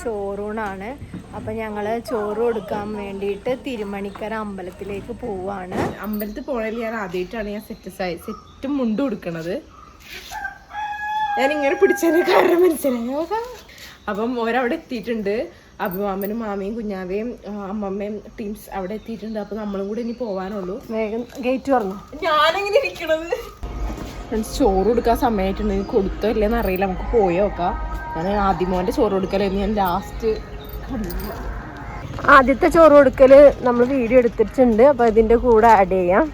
ചോറൂണാണ്. അപ്പം ഞങ്ങൾ ചോറ് കൊടുക്കാൻ വേണ്ടിയിട്ട് തിരുമണിക്കര അമ്പലത്തിലേക്ക് പോവാണ്. അമ്പലത്തിൽ പോകണമെങ്കിൽ ഞാൻ ആദ്യമായിട്ടാണ് ഞാൻ സെറ്റും മുണ്ടും കൊടുക്കണത്. ഞാനിങ്ങനെ പിടിച്ചതിന് കാരണം മനസ്സിലായോ. അപ്പം ഓരവിടെ എത്തിയിട്ടുണ്ട്. അപ്പം അമ്മനും മാമയും കുഞ്ഞാവയും അമ്മമ്മയും ടീംസ് അവിടെ എത്തിയിട്ടുണ്ട്. അപ്പം നമ്മളും കൂടെ ഇനി പോകാനുള്ളൂ. വേഗം ഗേറ്റ് തുറന്നു. ഞാനെങ്ങനെ ഇരിക്കണത്. ഫ്രണ്ട്സ്, ചോറ് കൊടുക്കാൻ സമയമായിട്ടുണ്ടെങ്കിൽ കൊടുത്തോ ഇല്ലെന്ന് അറിയില്ല. നമുക്ക് പോയി നോക്കാം. ഞാൻ ആദ്യമോൻ്റെ ചോറ് കൊടുക്കലായിരുന്നു. ഞാൻ ലാസ്റ്റ് ആദ്യത്തെ ചോറ് കൊടുക്കൽ നമ്മൾ വീഡിയോ എടുത്തിട്ടുണ്ട്. അപ്പോൾ ഇതിൻ്റെ കൂടെ ആഡ് ചെയ്യാം.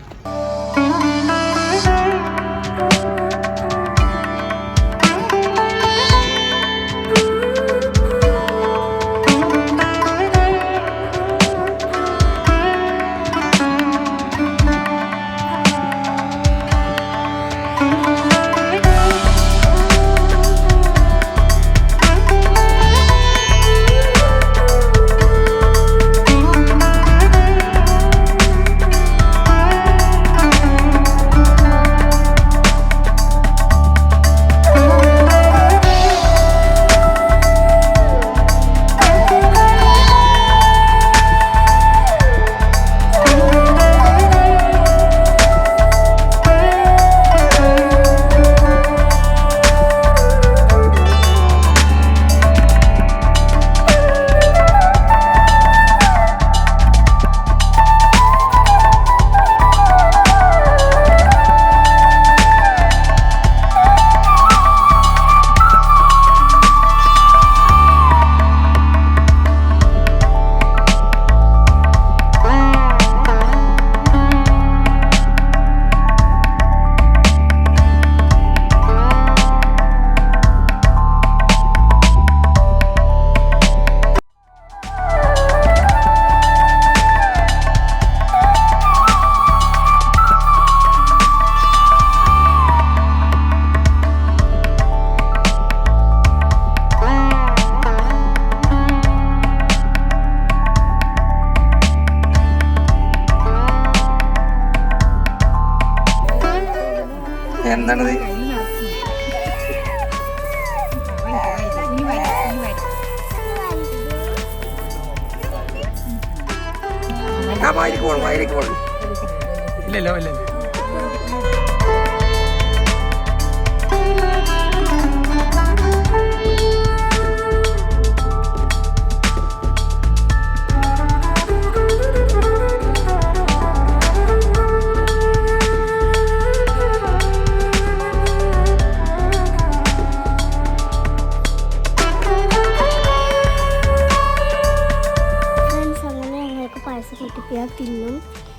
എന്താണത്? ഇല്ലല്ലോ ഇല്ലല്ലോ.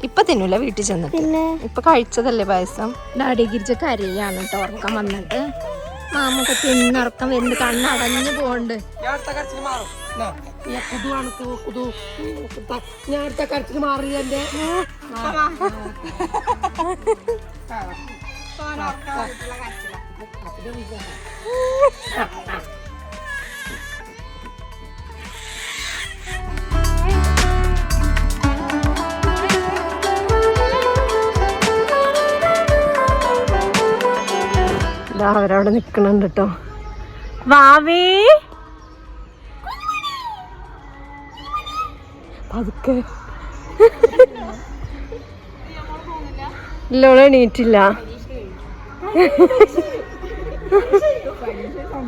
ഇപ്പൊ തിന്നൂല, വീട്ടിൽ ചെന്നിട്ട്. ഇപ്പൊ കഴിച്ചതല്ലേ പായസം. ഡാഡി ഗിരിച്ച കരയാണ് കേട്ടോ, ഉറക്കം വന്നിട്ട്. മാമൊക്കെ തിന്നുറക്കം വരുന്ന കണ്ണടഞ്ഞു പോണ്ട്. അവരവിടെ നിക്കണുണ്ട് കേട്ടോ. വാവേ പതുക്കെ ഇല്ലോളെ എണീറ്റില്ല.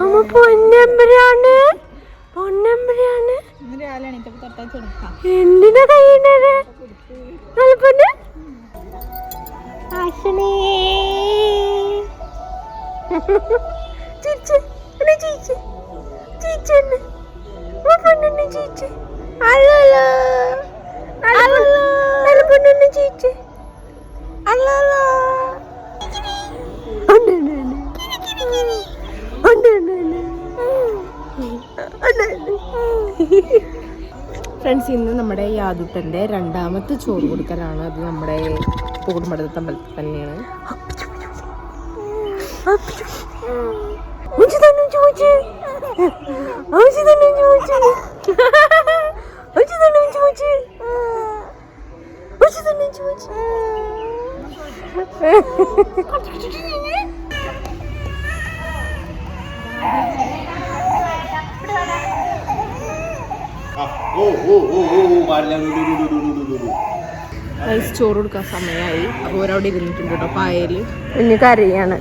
അമ്മ പൊന്നമ്പരാണ് പൊന്നമ്പരാണ്. എന്തിനാ കഴിയുന്നത്? ഫ്രണ്ട്സ്, ഇന്ന് നമ്മുടെ യാദുട്ടൻ്റെ രണ്ടാമത്തെ ചോറ് കൊടുക്കലാണ്. അത് നമ്മുടെ പൂകുടുംബത്തെ അമ്പലത്തിൽ തന്നെയാണ്. ചോറ് കൊടുക്കാൻ സമയമായി. അപ്പോൾ ഒരവിടെ ഇരുന്നിട്ടുണ്ട് കേട്ടോ പായല്. കുഞ്ഞു കറിയാണ്.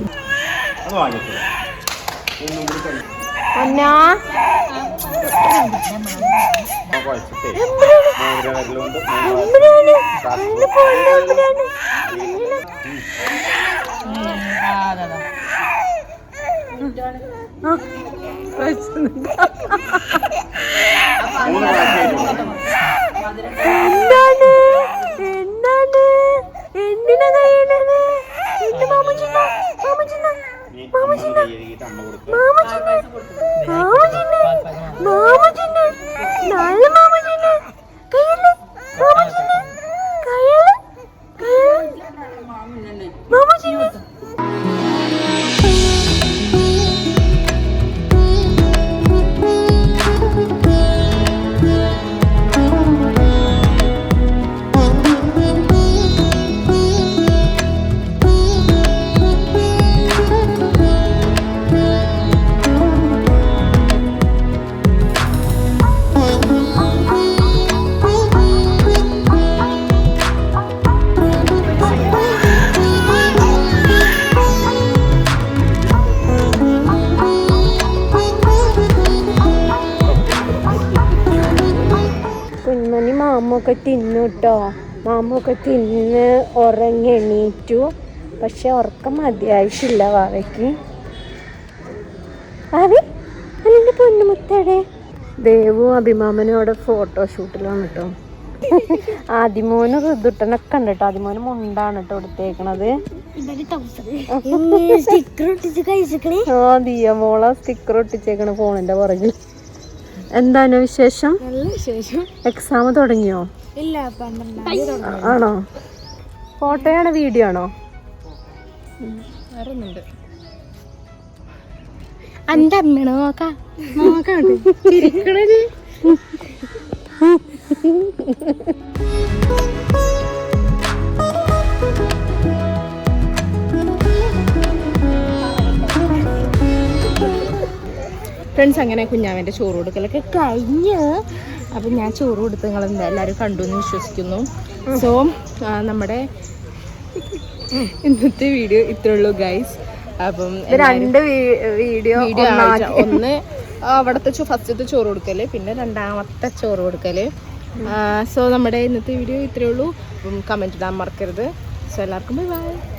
കുഞ്ഞുമണി മാമൊക്കെ തിന്നു കേട്ടോ. മാമൊക്കെ തിന്ന് ഉറങ്ങി എണീറ്റു. പക്ഷെ ഉറക്കം മതിയായിട്ടില്ല വാവയ്ക്ക്. ഭാവി അതിൻ്റെ പൊന്നുമുത്തടെ ദേവും അഭിമാമനും അവിടെ ഫോട്ടോഷൂട്ടിലാണ് കേട്ടോ. ആദിമോന് ഋതുട്ടനൊക്കെ ഉണ്ട് കേട്ടോ. ആദിമോന് മുണ്ടാണ് കേട്ടോ എടുത്തേക്കണത്. ആ ദിയ മോള സ്റ്റിക്കർ ഒട്ടിച്ചേക്കണ ഫോണിന്റെ പുറകിൽ. എന്താണ് വിശേഷം? എക്സാം തുടങ്ങിയോ? ആണോ? ഫോട്ടോയാണോ വീഡിയോ ആണോ? എന്റെ അമ്മയാണ് നോക്കാം. ഫ്രണ്ട്സ്, അങ്ങനെ കുഞ്ഞാവൻ്റെ ചോറ് കൊടുക്കലൊക്കെ കഴിഞ്ഞ്. അപ്പം ഞാൻ ചോറ് കൊടുത്ത് നിങ്ങൾ എല്ലാവരും കണ്ടു എന്ന് വിശ്വസിക്കുന്നു. സോ നമ്മുടെ ഇന്നത്തെ വീഡിയോ ഇത്രേ ഉള്ളൂ ഗൈസ്. അപ്പം രണ്ട് വീഡിയോ ഒന്ന് അവിടുത്തെ ഫസ്റ്റത്തെ ചോറ് കൊടുക്കല്, പിന്നെ രണ്ടാമത്തെ ചോറ് കൊടുക്കല്. സോ നമ്മുടെ ഇന്നത്തെ വീഡിയോ ഇത്രേ ഉള്ളൂ. അപ്പം കമൻറ്റ് ഇടാൻ മറക്കരുത്. സോ എല്ലാവർക്കും ബൈ ബൈ.